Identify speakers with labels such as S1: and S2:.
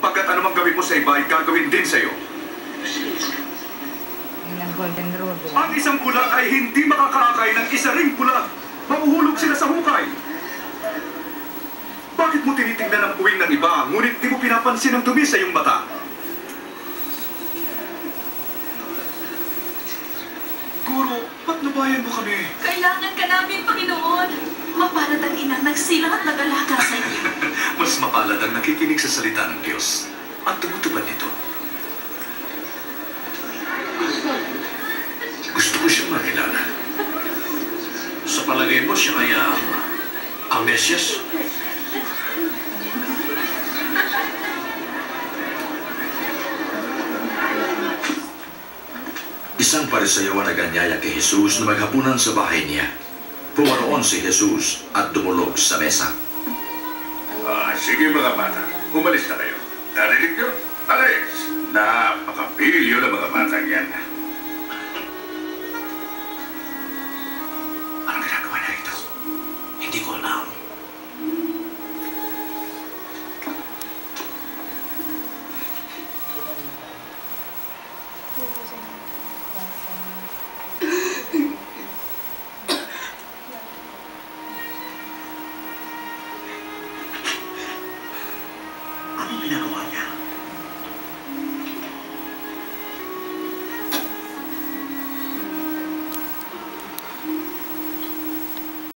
S1: Pagkat anumang gawin mo sa iba ay gagawin din sa iyo.
S2: Yun ang golden rule.
S1: Ang isang bulag ay hindi makakaakay ng isa ring bulag. Mahuhulog sila sa hukay. Bakit mo tinitingnan ang puwing ng iba, ngunit di mo pinapansin ang dumi sa iyong mata? Guro, patnubayan mo kami.
S3: Kailangan ka namin, Panginoon. Mapalad ang inang nagsilang at nag-alaga sa iyo.
S1: Mas mapalad ang nakikinig sa salita ng Diyos at tumutupad nito.
S4: Gusto ko siyang makilala. Sa palagay mo siya kaya ang Mesyas? Isang parisayaw ang nag-anyaya kay Jesus na maghapunan sa bahay niya. Pumaroon si Jesus at dumulog sa mesa.
S5: Sige mga bata, umalis na kayo. Narinig niyo? Alis! Napakapilyo ng mga bata yan.
S4: Anong ginagawa niya ito? Hindi ko alam. Anong ginagawa niya?